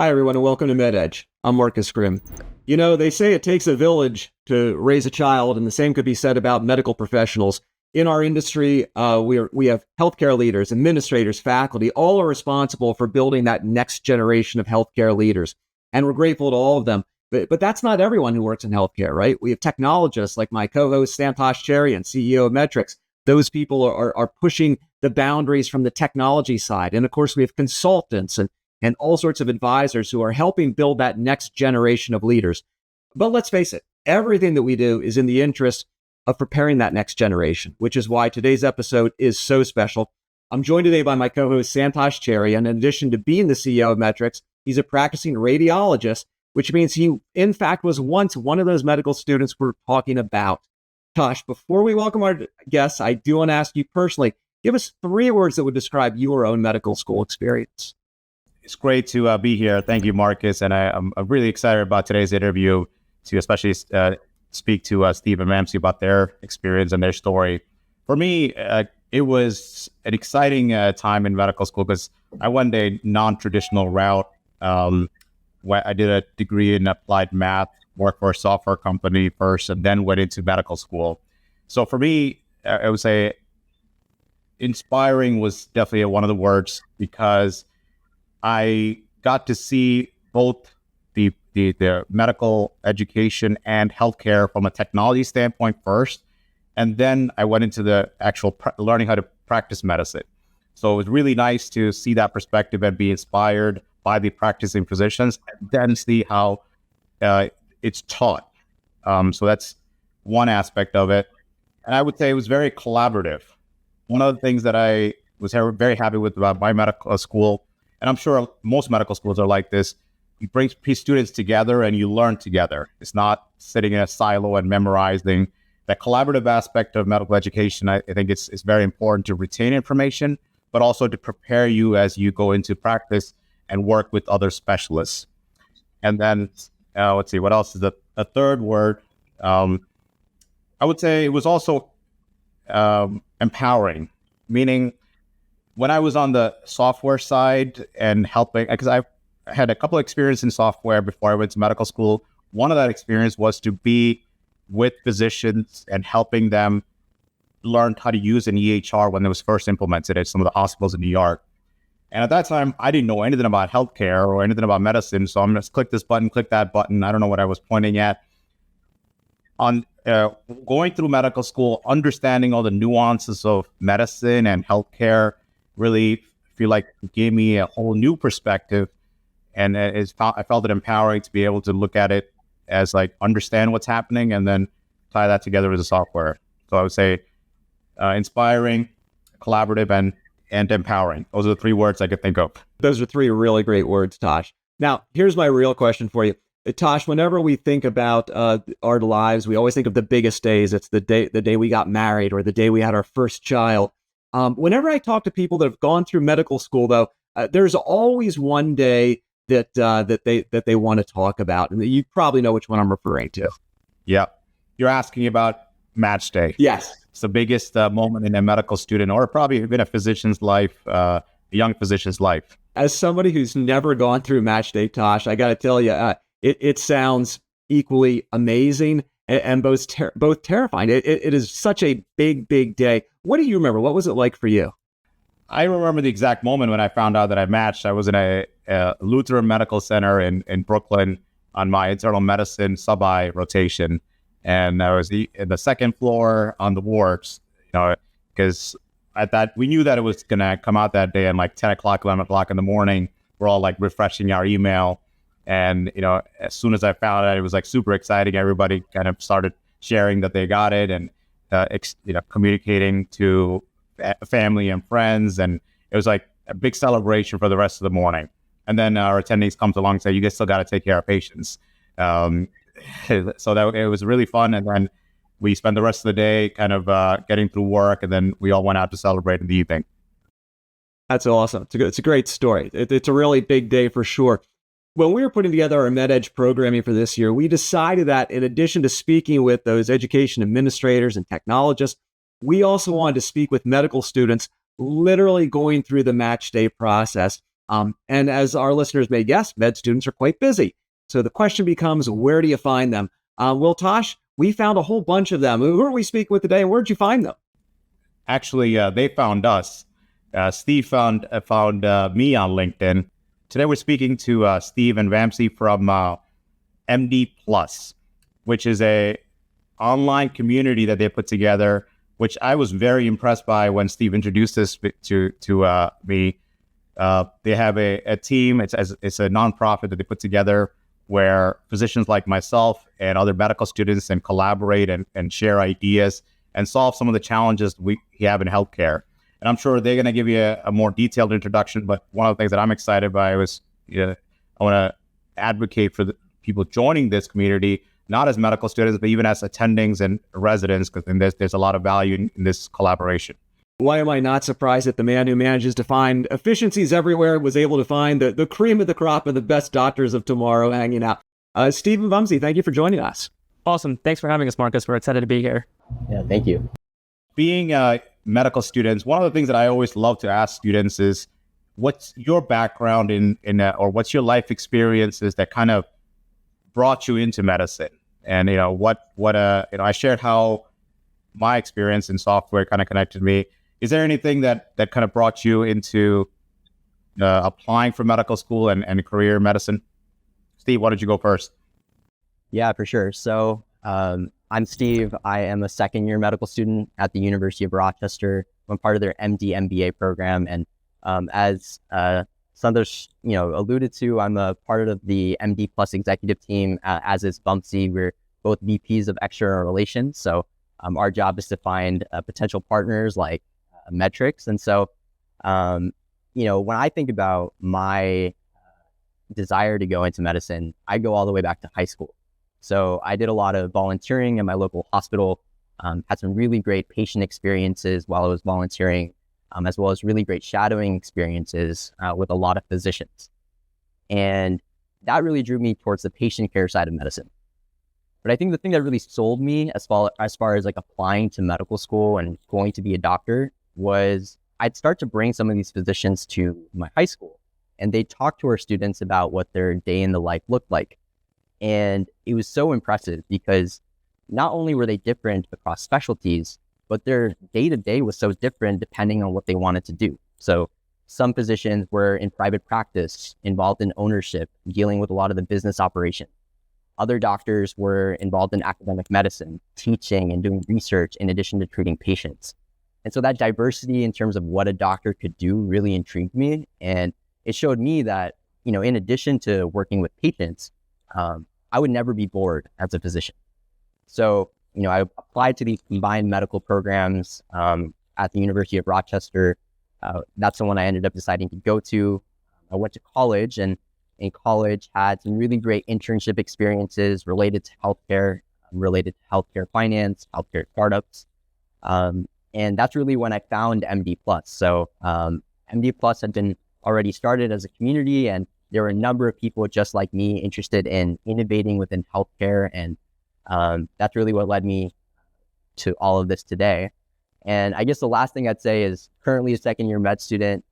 Hi, everyone, and welcome to MedEdge. I'm Marcus Grimm. You know, they say it takes a village to raise a child, and the same could be said about medical professionals. In our industry, we have healthcare leaders, administrators, faculty, all are responsible for building that next generation of healthcare leaders. And we're grateful to all of them. But that's not everyone who works in healthcare, right? We have technologists like my co-host, Santhosh, Cherian, CEO of Metrics. Those people are pushing the boundaries from the technology side. And of course, we have consultants and all sorts of advisors who are helping build that next generation of leaders. But let's face it, everything that we do is in the interest of preparing that next generation, which is why today's episode is so special. I'm joined today by my co-host, Santhosh Cherian. In addition to being the CEO of Metrics, he's a practicing radiologist, which means he, in fact, was once one of those medical students we're talking about. Tosh, before we welcome our guests, I do want to ask you personally, give us 3 words that would describe your own medical school experience. It's great to be here. Thank you, Marcus. And I'm really excited about today's interview to especially speak to Steve and Vamsee about their experience and their story. For me, it was an exciting time in medical school because I went a non-traditional route. Where I did a degree in applied math, worked for a software company first, and then went into medical school. So for me, I would say inspiring was definitely one of the words because I got to see both the medical education and healthcare from a technology standpoint first, and then I went into the actual learning how to practice medicine. So it was really nice to see that perspective and be inspired by the practicing physicians, and then see how it's taught. So that's one aspect of it. And I would say it was very collaborative. One of the things that I was very happy with about my medical school, and I'm sure most medical schools are like this, you bring students together and you learn together. It's not sitting in a silo and memorizing. That collaborative aspect of medical education, I think it's very important to retain information, but also to prepare you as you go into practice and work with other specialists. And then, let's see, what else is a third word? I would say it was also empowering, meaning when I was on the software side and helping, because I had a couple of experience in software before I went to medical school. One of that experience was to be with physicians and helping them learn how to use an EHR when it was first implemented at some of the hospitals in New York. And at that time, I didn't know anything about healthcare or anything about medicine. So I'm just click this button, click that button. I don't know what I was pointing at. On going through medical school, understanding all the nuances of medicine and healthcare really feel like it gave me a whole new perspective. And I felt it empowering to be able to look at it as like understand what's happening and then tie that together with the software. So I would say inspiring, collaborative, and empowering. Those are the 3 words I could think of. Those are 3 really great words, Tosh. Now, here's my real question for you. Tosh, whenever we think about our lives, we always think of the biggest days. It's the day we got married or the day we had our first child. Whenever I talk to people that have gone through medical school, though, there's always one day that they want to talk about. And you probably know which one I'm referring to. Yeah. You're asking about match day. Yes. It's the biggest moment in a medical student or probably even a physician's life, a young physician's life. As somebody who's never gone through match day, Tosh, I got to tell you, it sounds equally amazing and both terrifying. It is such a big day. What do you remember? What was it like for you? I remember the exact moment when I found out that I matched. I was in a Lutheran Medical Center in Brooklyn on my internal medicine sub-I rotation. And I was in the second floor on the wards, because at that, we knew that it was going to come out that day at like 10 o'clock, 11 o'clock in the morning. We're all like refreshing our email. And, as soon as I found out, it was like super exciting. Everybody kind of started sharing that they got it and, communicating to family and friends. And it was like a big celebration for the rest of the morning. And then our attendees comes along and say, you guys still got to take care of patients. So that it was really fun. And then we spent the rest of the day kind of getting through work. And then we all went out to celebrate in the evening. That's awesome. It's a great story. It's a really big day for sure. When we were putting together our MedEdge programming for this year, we decided that in addition to speaking with those education administrators and technologists, we also wanted to speak with medical students literally going through the match day process. And as our listeners may guess, med students are quite busy. So the question becomes, where do you find them? Well, Tosh, we found a whole bunch of them. Who are we speaking with today, and where'd you find them? Actually, they found us. Steve found me on LinkedIn. Today we're speaking to Steve and Vamsee from MD Plus, which is a online community that they put together, which I was very impressed by when Steve introduced this to me. They have a team. It's a nonprofit that they put together where physicians like myself and other medical students can collaborate and share ideas and solve some of the challenges we have in healthcare. And I'm sure they're going to give you a more detailed introduction. But one of the things that I'm excited by was I want to advocate for the people joining this community, not as medical students, but even as attendings and residents, because there's a lot of value in this collaboration. Why am I not surprised that the man who manages to find efficiencies everywhere was able to find the cream of the crop of the best doctors of tomorrow hanging out? Steve and Vamsee, thank you for joining us. Awesome. Thanks for having us, Marcus. We're excited to be here. Yeah, thank you. Being medical students, one of the things that I always love to ask students is, what's your background in or what's your life experiences that kind of brought you into medicine? And I shared how my experience in software kind of connected me. Is there anything that kind of brought you into applying for medical school and a career in medicine? Steve, why don't you go first? Yeah, for sure. So I'm Steve. I am a second-year medical student at the University of Rochester. I'm part of their MD MBA program. And as Santhosh alluded to, I'm a part of the MD Plus executive team, as is Vamsee. We're both VPs of external relations. So our job is to find potential partners like metrics. And so, when I think about my desire to go into medicine, I go all the way back to high school. So I did a lot of volunteering in my local hospital, had some really great patient experiences while I was volunteering, as well as really great shadowing experiences with a lot of physicians. And that really drew me towards the patient care side of medicine. But I think the thing that really sold me as far as like applying to medical school and going to be a doctor was I'd start to bring some of these physicians to my high school, and they'd talk to our students about what their day in the life looked like. And it was so impressive because not only were they different across specialties, but their day-to-day was so different depending on what they wanted to do. So some physicians were in private practice, involved in ownership, dealing with a lot of the business operation. Other doctors were involved in academic medicine, teaching and doing research in addition to treating patients. And so that diversity in terms of what a doctor could do really intrigued me. And it showed me that, in addition to working with patients, I would never be bored as a physician. So, I applied to these combined medical programs at the University of Rochester. That's the one I ended up deciding to go to. I went to college, and in college had some really great internship experiences related to healthcare, related to healthcare finance, healthcare startups. And that's really when I found MD Plus. So MD Plus had been already started as a community, and there were a number of people just like me interested in innovating within healthcare. And that's really what led me to all of this today. And I guess the last thing I'd say is currently a second-year med student,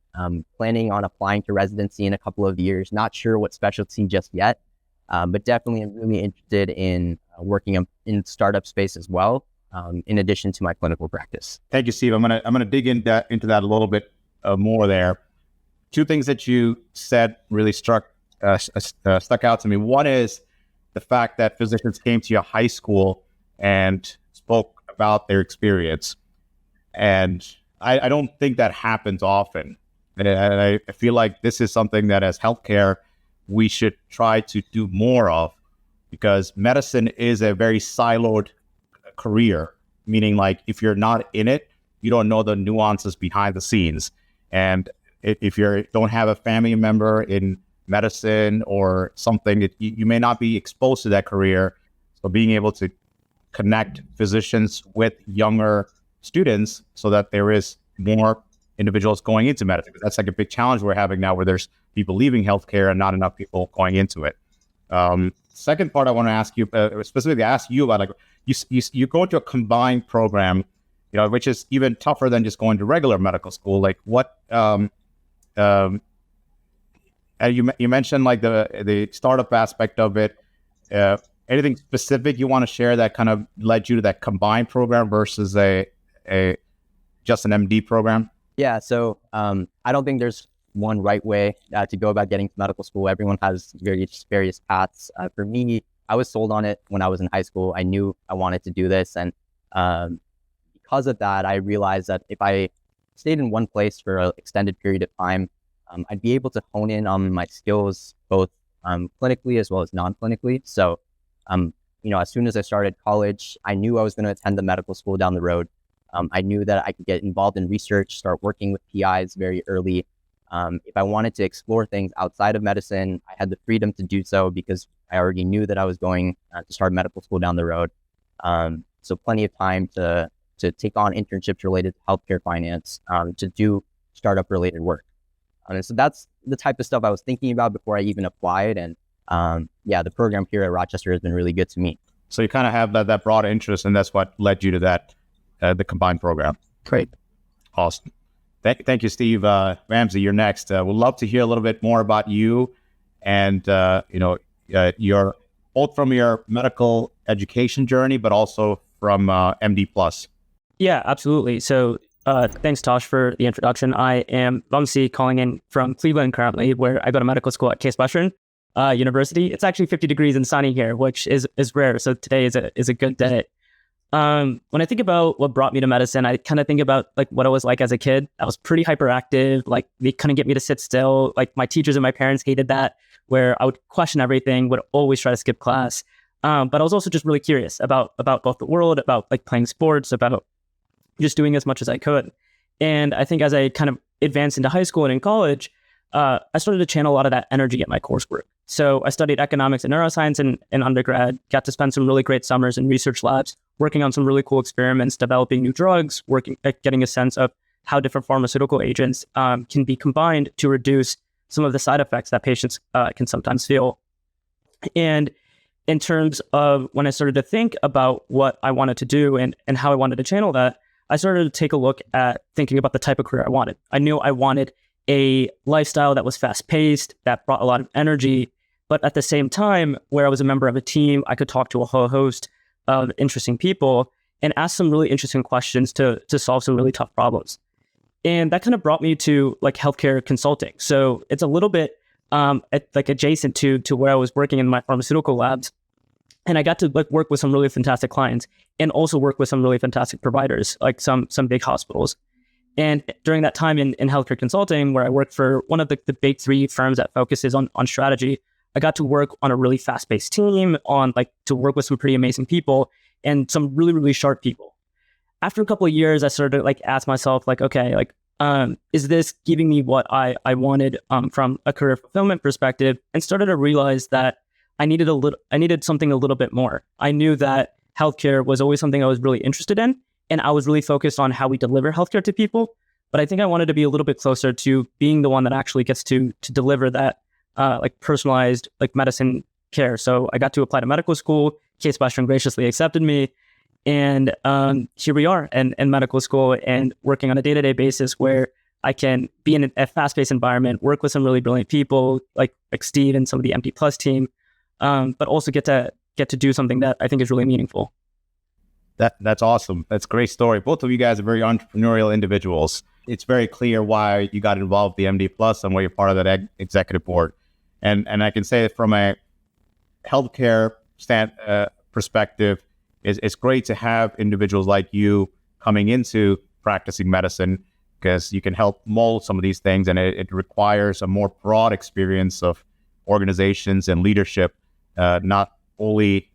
planning on applying to residency in a couple of years. Not sure what specialty just yet, but definitely I'm really interested in working in startup space as well, in addition to my clinical practice. Thank you, Steve. I'm gonna dig into that a little bit more there. Two things that you said really stuck out to me. One is the fact that physicians came to your high school and spoke about their experience. And I don't think that happens often. And I feel like this is something that as healthcare, we should try to do more of, because medicine is a very siloed career, meaning like if you're not in it, you don't know the nuances behind the scenes. And if you don't have a family member in medicine or something, you may not be exposed to that career. So being able to connect physicians with younger students so that there is more individuals going into medicine. That's like a big challenge we're having now, where there's people leaving healthcare and not enough people going into it. Second part I want to ask you, specifically ask you about, like you go into a combined program, which is even tougher than just going to regular medical school. Like what you mentioned like the startup aspect of it. Anything specific you want to share that kind of led you to that combined program versus a just an MD program? Yeah, so I don't think there's one right way to go about getting to medical school. Everyone has various paths. For me, I was sold on it when I was in high school. I knew I wanted to do this, and because of that, I realized that if I stayed in one place for an extended period of time, I'd be able to hone in on my skills both clinically as well as non-clinically. So, as soon as I started college, I knew I was going to attend the medical school down the road. I knew that I could get involved in research, start working with PIs very early. If I wanted to explore things outside of medicine, I had the freedom to do so because I already knew that I was going to start medical school down the road. So plenty of time to take on internships related to healthcare finance, to do startup related work. And so that's the type of stuff I was thinking about before I even applied. And the program here at Rochester has been really good to me. So you kind of have that broad interest, and that's what led you to that, the combined program. Great. Awesome. Thank you, Steve. Vamsee, you're next. We'd love to hear a little bit more about you and, your both from your medical education journey, but also from MD Plus. Yeah, absolutely. So thanks, Tosh, for the introduction. I am Vamsee, calling in from Cleveland currently, where I go to medical school at Case Western University. It's actually 50 degrees and sunny here, which is rare. So today is a good day. When I think about what brought me to medicine, I kind of think about like what I was like as a kid. I was pretty hyperactive. Like they couldn't get me to sit still. Like my teachers and my parents hated that, where I would question everything, would always try to skip class. But I was also just really curious about both the world, about like playing sports, about just doing as much as I could. And I think as I kind of advanced into high school and in college, I started to channel a lot of that energy at my coursework. So I studied economics and neuroscience in undergrad, got to spend some really great summers in research labs, working on some really cool experiments, developing new drugs, getting a sense of how different pharmaceutical agents can be combined to reduce some of the side effects that patients can sometimes feel. And in terms of when I started to think about what I wanted to do and how I wanted to channel that, I started to take a look at thinking about the type of career I wanted. I knew I wanted a lifestyle that was fast-paced, that brought a lot of energy, but at the same time, where I was a member of a team, I could talk to a whole host of interesting people and ask some really interesting questions to solve some really tough problems. And that kind of brought me to like healthcare consulting. So it's a little bit like adjacent to where I was working in my pharmaceutical labs. And I got to like work with some really fantastic clients and also work with some really fantastic providers, like some big hospitals. And during that time in healthcare consulting, where I worked for one of the big three firms that focuses on strategy, I got to work on a really fast-paced team, to work with some pretty amazing people and some really, really sharp people. After a couple of years, I started to like ask myself, like, okay, like, is this giving me what I wanted from a career fulfillment perspective? And started to realize that I needed something a little bit more. I knew that healthcare was always something I was really interested in, and I was really focused on how we deliver healthcare to people. But I think I wanted to be a little bit closer to being the one that actually gets to deliver that personalized like medicine care. So I got to apply to medical school. Case Western graciously accepted me, and here we are in medical school and working on a day-to-day basis where I can be in a fast-paced environment, work with some really brilliant people like Steve and some of the MD Plus team, but also get to do something that I think is really meaningful. That's awesome. That's a great story. Both of you guys are very entrepreneurial individuals. It's very clear why you got involved with the MD Plus and why you're part of that executive board. And I can say from a healthcare perspective, it's great to have individuals like you coming into practicing medicine, because you can help mold some of these things, and it requires a more broad experience of organizations and leadership, not only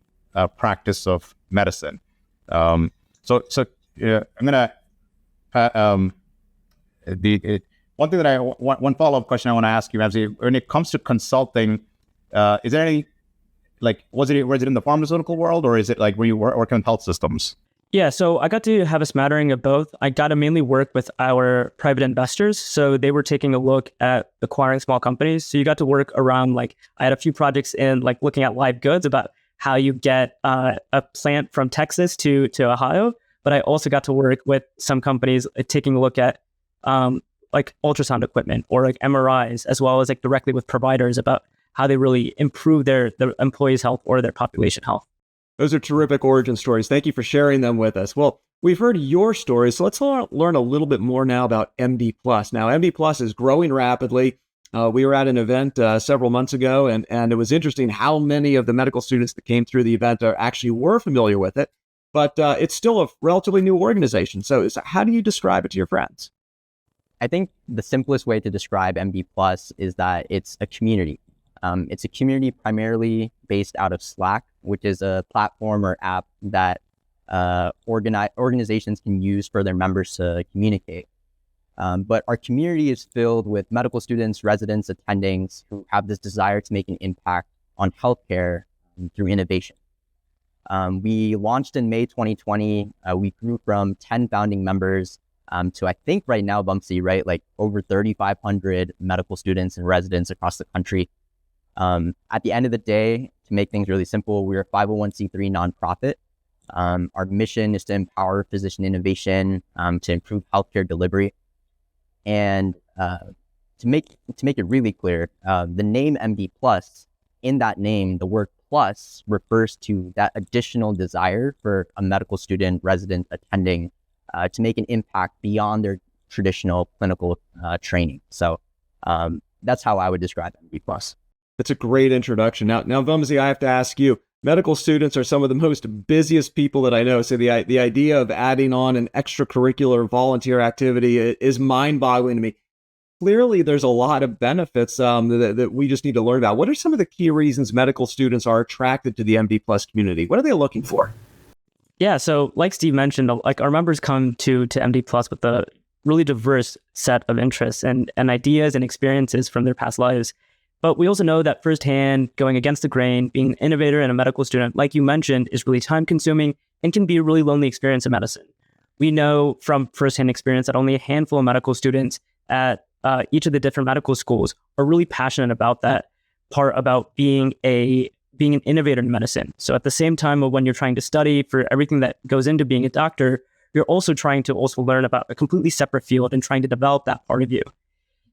practice of medicine. I'm gonna one thing that one follow-up question I want to ask you, Vamsee, when it comes to consulting, is there any, like, was it in the pharmaceutical world, or is it like where you work on health systems? Yeah, so I got to have a smattering of both. I got to mainly work with our private investors. So they were taking a look at acquiring small companies. So you got to work around, like, I had a few projects in like looking at live goods, about how you get a plant from Texas to Ohio. But I also got to work with some companies taking a look at like ultrasound equipment or like MRIs, as well as like directly with providers about how they really improve their employees' health or their population health. Those are terrific origin stories. Thank you for sharing them with us. Well, we've heard your stories, so let's learn a little bit more now about MD Plus. Now, MD Plus is growing rapidly. We were at an event several months ago, and it was interesting how many of the medical students that came through the event actually were familiar with it. But it's still a relatively new organization. So how do you describe it to your friends? I think the simplest way to describe MD Plus is that it's a community. It's a community primarily based out of Slack, which is a platform or app that organizations can use for their members to communicate. But our community is filled with medical students, residents, attendings who have this desire to make an impact on healthcare through innovation. We launched in May 2020. We grew from 10 founding members to, I think right now, Vamsee, right? Like over 3,500 medical students and residents across the country. At the end of the day, to make things really simple, we're a 501c3 nonprofit. Our mission is to empower physician innovation, to improve healthcare delivery. And to make it really clear, the name MD Plus, in that name, the word plus refers to that additional desire for a medical student, resident, attending to make an impact beyond their traditional clinical training. So that's how I would describe MD Plus. That's a great introduction. Now, Vamsee, I have to ask you, medical students are some of the most busiest people that I know. So the idea of adding on an extracurricular volunteer activity is mind-boggling to me. Clearly, there's a lot of benefits that we just need to learn about. What are some of the key reasons medical students are attracted to the MD Plus community? What are they looking for? Yeah, so like Steve mentioned, like our members come to MD Plus with a really diverse set of interests and ideas and experiences from their past lives. But we also know that firsthand, going against the grain, being an innovator and a medical student, like you mentioned, is really time consuming and can be a really lonely experience in medicine. We know from firsthand experience that only a handful of medical students at each of the different medical schools are really passionate about that part about being an innovator in medicine. So at the same time of when you're trying to study for everything that goes into being a doctor, you're also trying to also learn about a completely separate field and trying to develop that part of you.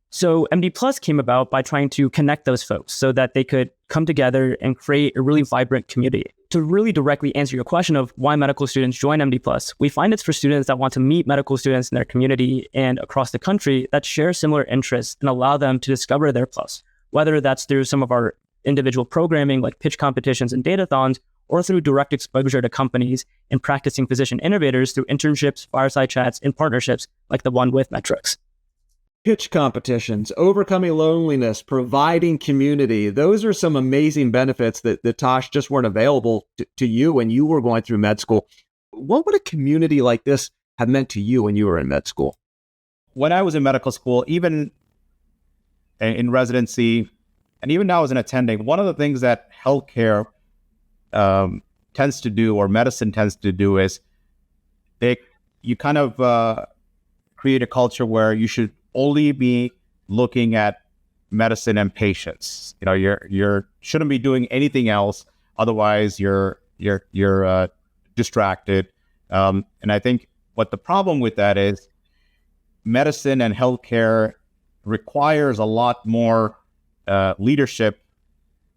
So MD Plus came about by trying to connect those folks so that they could come together and create a really vibrant community. To really directly answer your question of why medical students join MD Plus, we find it's for students that want to meet medical students in their community and across the country that share similar interests and allow them to discover their plus, whether that's through some of our individual programming like pitch competitions and datathons, or through direct exposure to companies and practicing physician innovators through internships, fireside chats, and partnerships like the one with Metrics. Pitch competitions, overcoming loneliness, providing community. Those are some amazing benefits that Tosh just weren't available to you when you were going through med school. What would a community like this have meant to you when you were in med school? When I was in medical school, even in residency, and even now as an attending, one of the things that healthcare tends to do, or medicine tends to do, is you kind of create a culture where you should only be looking at medicine and patients. You know, you're shouldn't be doing anything else. Otherwise, you're distracted. And I think what the problem with that is, medicine and healthcare requires a lot more leadership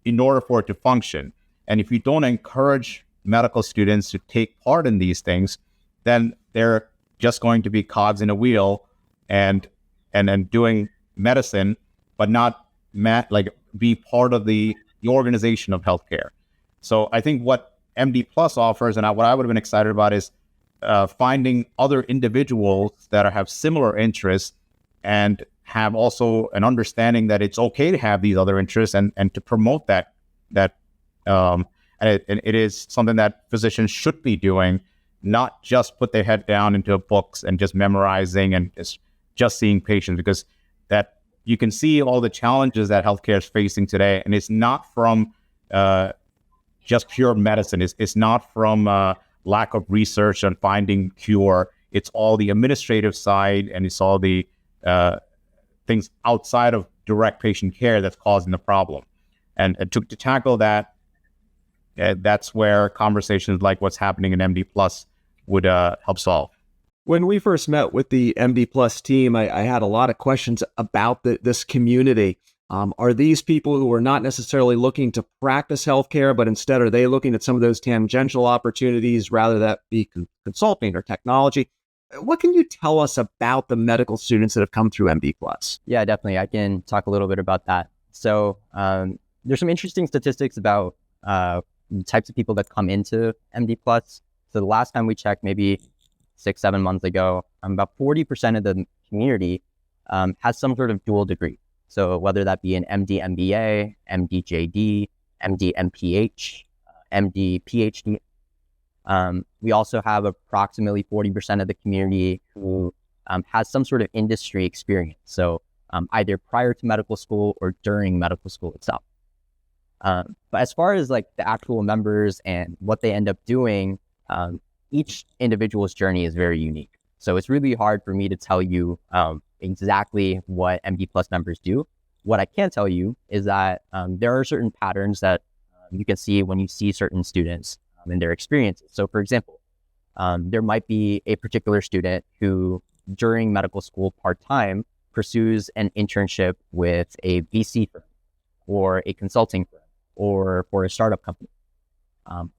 in order for it to function. And if you don't encourage medical students to take part in these things, then they're just going to be cogs in a wheel and doing medicine, but not be part of the organization of healthcare. So I think what MD Plus offers, and what I would have been excited about, is finding other individuals that have similar interests and have also an understanding that it's okay to have these other interests and to promote that. And it is something that physicians should be doing, not just put their head down into books and just memorizing and just seeing patients, because that you can see all the challenges that healthcare is facing today. And it's not from just pure medicine. It's not from lack of research on finding cure. It's all the administrative side, and it's all the things outside of direct patient care that's causing the problem. And to tackle that, that's where conversations like what's happening in MD Plus would help solve. When we first met with the MD Plus team, I had a lot of questions about this community. Are these people who are not necessarily looking to practice healthcare, but instead are they looking at some of those tangential opportunities, rather that be consulting or technology? What can you tell us about the medical students that have come through MD Plus? Yeah, definitely. I can talk a little bit about that. So there's some interesting statistics about the types of people that come into MD Plus. So the last time we checked, maybe 6-7 months ago, about 40% of the community has some sort of dual degree. So whether that be an MD MBA, MD JD, MD MPH, MD PhD. We also have approximately 40% of the community who has some sort of industry experience. So either prior to medical school or during medical school itself. But as far as like the actual members and what they end up doing, each individual's journey is very unique. So it's really hard for me to tell you exactly what MD Plus members do. What I can tell you is that there are certain patterns that you can see when you see certain students and their experiences. So for example, there might be a particular student who during medical school part-time pursues an internship with a VC firm or a consulting firm or for a startup company.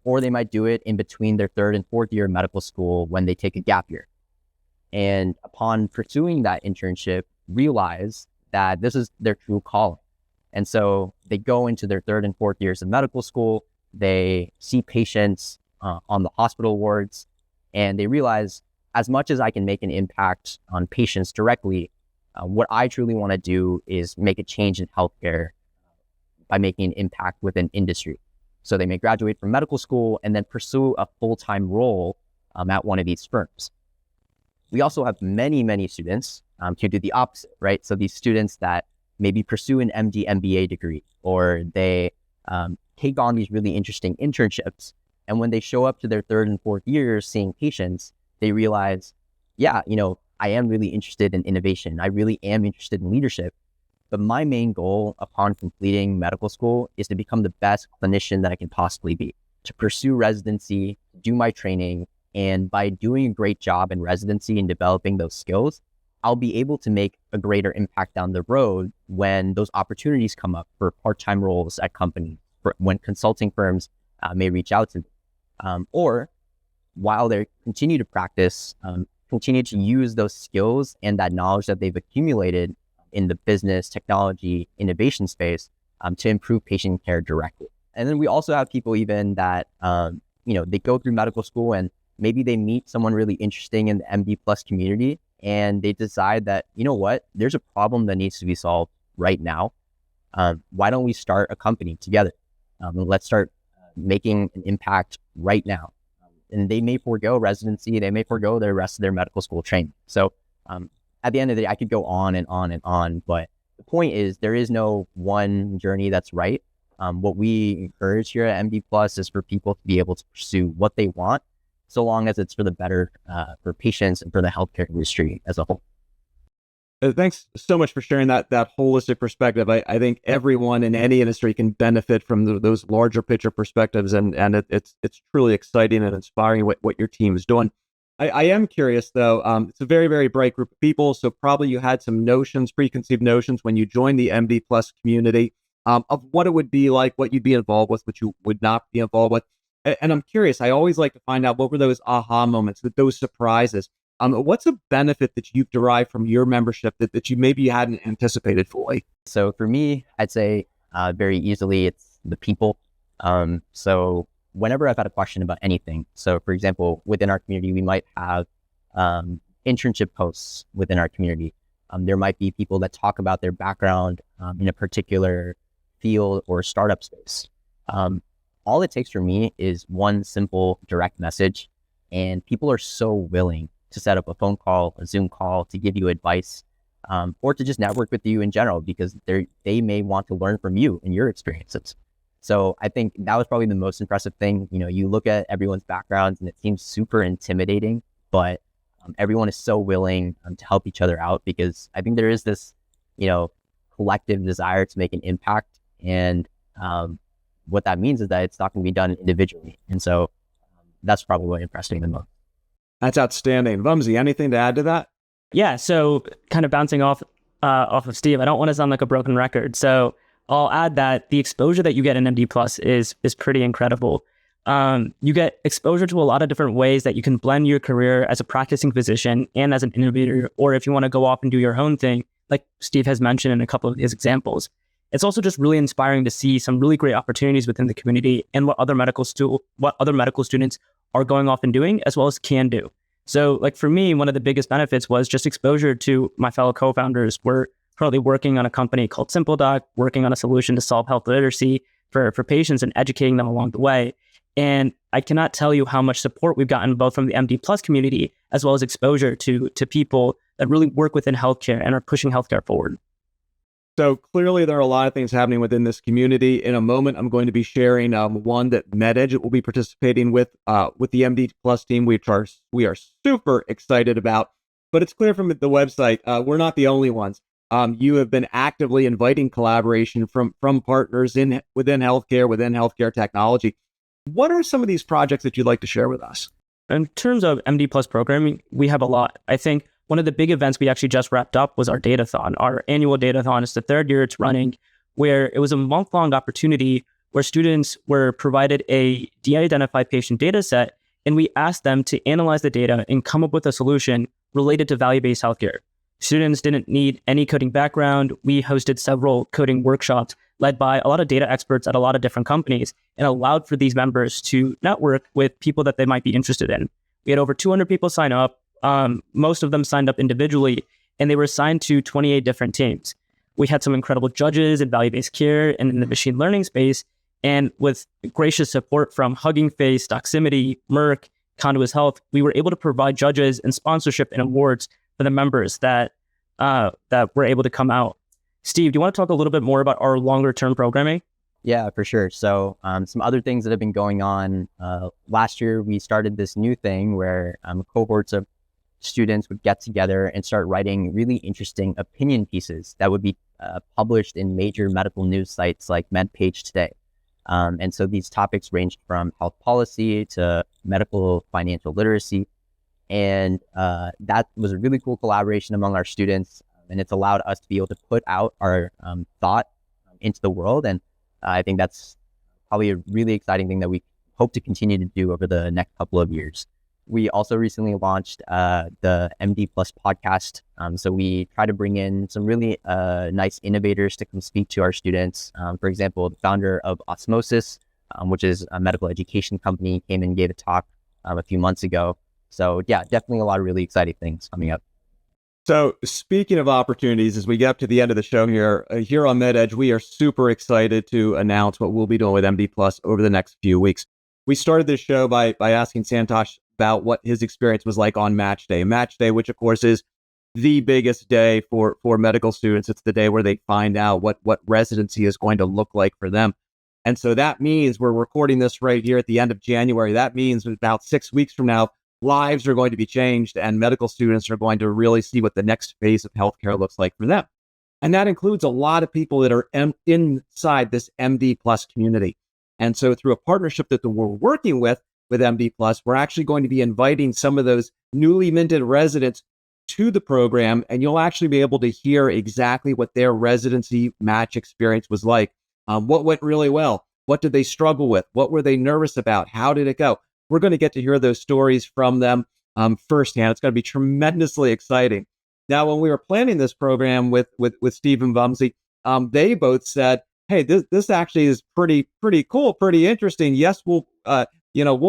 Or they might do it in between their 3rd and 4th year of medical school when they take a gap year. And upon pursuing that internship, realize that this is their true calling. And so they go into their 3rd and 4th years of medical school, they see patients on the hospital wards, and they realize as much as I can make an impact on patients directly, what I truly want to do is make a change in healthcare by making an impact within industry. So they may graduate from medical school and then pursue a full-time role at one of these firms. We also have many students who do the opposite, right? So these students that maybe pursue an MD MBA degree, or they take on these really interesting internships. And when they show up to their 3rd and 4th years seeing patients, they realize, yeah, I am really interested in innovation. I really am interested in leadership. But my main goal upon completing medical school is to become the best clinician that I can possibly be, to pursue residency, do my training, and by doing a great job in residency and developing those skills, I'll be able to make a greater impact down the road when those opportunities come up for part-time roles at companies, when consulting firms may reach out to me, or while they continue to practice, continue to use those skills and that knowledge that they've accumulated in the business, technology, innovation space to improve patient care directly. And then we also have people even that, they go through medical school and maybe they meet someone really interesting in the MD Plus community and they decide that, there's a problem that needs to be solved right now. Why don't we start a company together? Let's start making an impact right now. And they may forego residency, they may forego the rest of their medical school training. So at the end of the day, I could go on and on and on, but the point is there is no one journey that's right. What we encourage here at MD Plus is for people to be able to pursue what they want, so long as it's for the better for patients and for the healthcare industry as a whole. Thanks so much for sharing that holistic perspective. I think everyone in any industry can benefit from those larger picture perspectives, and it's truly exciting and inspiring what your team is doing. I am curious though. It's a very, very bright group of people, so probably you had some preconceived notions when you joined the MD Plus community of what it would be like, what you'd be involved with, what you would not be involved with. And I'm curious. I always like to find out what were those aha moments, those surprises. What's a benefit that you've derived from your membership that you maybe hadn't anticipated fully? So for me, I'd say very easily it's the people. So whenever I've had a question about anything, so for example, within our community, we might have internship posts within our community. There might be people that talk about their background in a particular field or startup space. All it takes for me is one simple direct message, and people are so willing to set up a phone call, a Zoom call, to give you advice, or to just network with you in general, because they may want to learn from you and your experiences. So I think that was probably the most impressive thing. You look at everyone's backgrounds and it seems super intimidating, but everyone is so willing to help each other out, because I think there is this, collective desire to make an impact. And what that means is that it's not going to be done individually. And so that's probably what impressed me the most. That's outstanding. Vamsee, anything to add to that? Yeah, so kind of bouncing off of Steve, I don't want to sound like a broken record. So I'll add that the exposure that you get in MD Plus is pretty incredible. You get exposure to a lot of different ways that you can blend your career as a practicing physician and as an innovator, or if you want to go off and do your own thing, like Steve has mentioned in a couple of his examples. It's also just really inspiring to see some really great opportunities within the community and what other medical students are going off and doing, as well as can do. So like for me, one of the biggest benefits was just exposure to my fellow co-founders. We're currently working on a company called SimpleDoc, working on a solution to solve health literacy for patients and educating them along the way. And I cannot tell you how much support we've gotten both from the MD Plus community, as well as exposure to people that really work within healthcare and are pushing healthcare forward. So clearly there are a lot of things happening within this community. In a moment, I'm going to be sharing one that MedEdge will be participating with the MD Plus team, which we are super excited about. But it's clear from the website, we're not the only ones. You have been actively inviting collaboration from partners within healthcare technology. What are some of these projects that you'd like to share with us? In terms of MD Plus programming, we have a lot. I think one of the big events we actually just wrapped up was our Datathon. Our annual Datathon is the third year it's running, where it was a month-long opportunity where students were provided a de-identified patient data set, and we asked them to analyze the data and come up with a solution related to value-based healthcare. Students didn't need any coding background. We hosted several coding workshops led by a lot of data experts at a lot of different companies and allowed for these members to network with people that they might be interested in. We had over 200 people sign up. Most of them signed up individually, and they were assigned to 28 different teams. We had some incredible judges in value-based care and in the machine learning space. And with gracious support from Hugging Face, Doximity, Merck, Conduit Health, we were able to provide judges and sponsorship and awards for the members that were able to come out. Steve, do you want to talk a little bit more about our longer term programming? Yeah, for sure. So some other things that have been going on. Last year, we started this new thing where cohorts of students would get together and start writing really interesting opinion pieces that would be published in major medical news sites like MedPage Today. And so these topics ranged from health policy to medical financial literacy. And that was a really cool collaboration among our students. And it's allowed us to be able to put out our thought into the world. And I think that's probably a really exciting thing that we hope to continue to do over the next couple of years. We also recently launched the MD Plus podcast. So we try to bring in some really nice innovators to come speak to our students. For example, the founder of Osmosis, which is a medical education company, came and gave a talk a few months ago. So yeah, definitely a lot of really exciting things coming up. So speaking of opportunities, as we get up to the end of the show here on MedEdge, we are super excited to announce what we'll be doing with MD Plus over the next few weeks. We started this show by asking Santhosh about what his experience was like on Match Day. Match Day, which of course is the biggest day for medical students. It's the day where they find out what residency is going to look like for them. And so that means we're recording this right here at the end of January. That means about 6 weeks from now, lives are going to be changed and medical students are going to really see what the next phase of healthcare looks like for them. And that includes a lot of people that are inside this MD Plus community. And so through a partnership that we're working with MD Plus, we're actually going to be inviting some of those newly minted residents to the program, and you'll actually be able to hear exactly what their residency match experience was like. What went really well? What did they struggle with? What were they nervous about? How did it go? We're going to get to hear those stories from them firsthand. It's going to be tremendously exciting. Now, when we were planning this program with Steve and Vamsee, they both said, "Hey, this actually is pretty cool, pretty interesting. Yes, we'll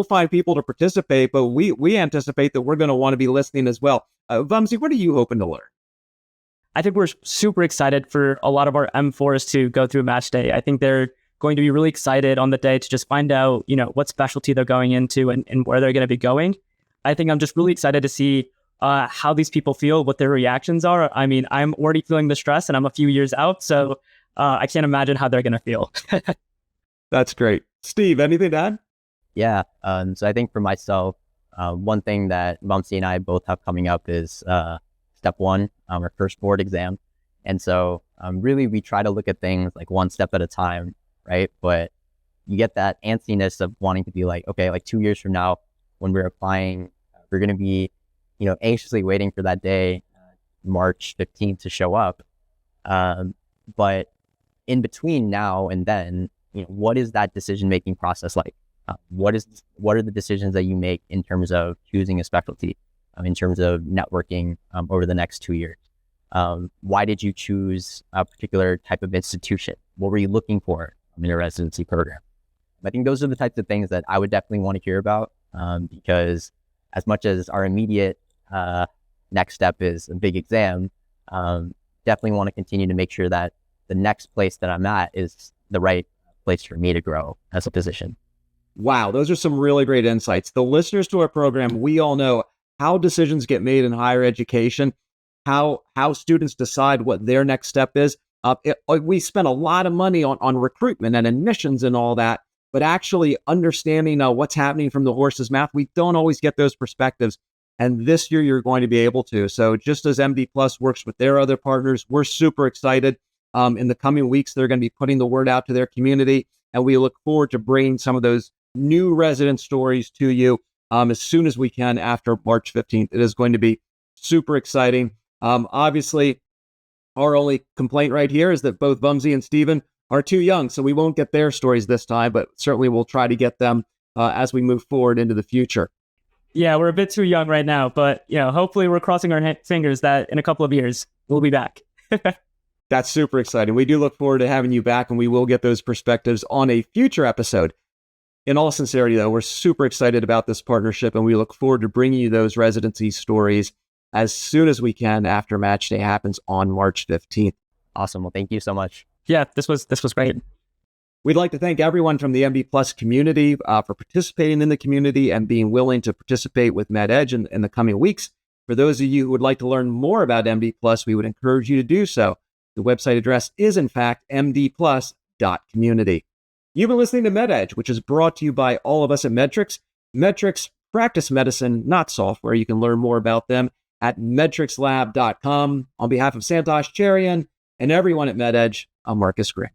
find people to participate, but we anticipate that we're going to want to be listening as well." Vamsee, what are you hoping to learn? I think we're super excited for a lot of our M4s to go through Match Day. I think they're going to be really excited on the day to just find out, what specialty they're going into and where they're going to be going. I think I'm just really excited to see how these people feel, what their reactions are. I mean, I'm already feeling the stress and I'm a few years out, so I can't imagine how they're going to feel. That's great. Steve, anything to add? Yeah. So I think for myself, one thing that Vamsee and I both have coming up is step one, our first board exam. And so really we try to look at things like one step at a time, right? But you get that antsiness of wanting to be like, okay, like 2 years from now, when we're applying We're going to be, anxiously waiting for that day, March 15th, to show up. But in between now and then, what is that decision-making process like? What are the decisions that you make in terms of choosing a specialty, in terms of networking over the next 2 years? Why did you choose a particular type of institution? What were you looking for in a residency program? I think those are the types of things that I would definitely want to hear about, because as much as our immediate next step is a big exam, definitely want to continue to make sure that the next place that I'm at is the right place for me to grow as a physician. Wow, those are some really great insights. The listeners to our program, we all know how decisions get made in higher education, how students decide what their next step is. We spend a lot of money on recruitment and admissions and all that, but actually understanding what's happening from the horse's mouth, we don't always get those perspectives. And this year, you're going to be able to. So just as MD Plus works with their other partners, we're super excited. In the coming weeks, they're going to be putting the word out to their community, and we look forward to bringing some of those new resident stories to you as soon as we can after March 15th. It is going to be super exciting. Obviously, our only complaint right here is that both Vamsee and Stephen are too young, so we won't get their stories this time, but certainly we'll try to get them as we move forward into the future. Yeah, we're a bit too young right now, but hopefully we're crossing our fingers that in a couple of years we'll be back. That's super exciting. We do look forward to having you back, and we will get those perspectives on a future episode. In all sincerity, though, we're super excited about this partnership, and we look forward to bringing you those residency stories as soon as we can after match day happens on March 15th. Awesome. Well, thank you so much. Yeah, this was great. We'd like to thank everyone from the MD Plus community for participating in the community and being willing to participate with MedEdge in the coming weeks. For those of you who would like to learn more about MD Plus, we would encourage you to do so. The website address is, in fact, mdplus.community. You've been listening to MedEdge, which is brought to you by all of us at Medtrix. Medtrix practice medicine, not software. You can learn more about them at medtrixlab.com. On behalf of Santhosh, Cherian, and everyone at MedEdge, I'm Marcus Grimm.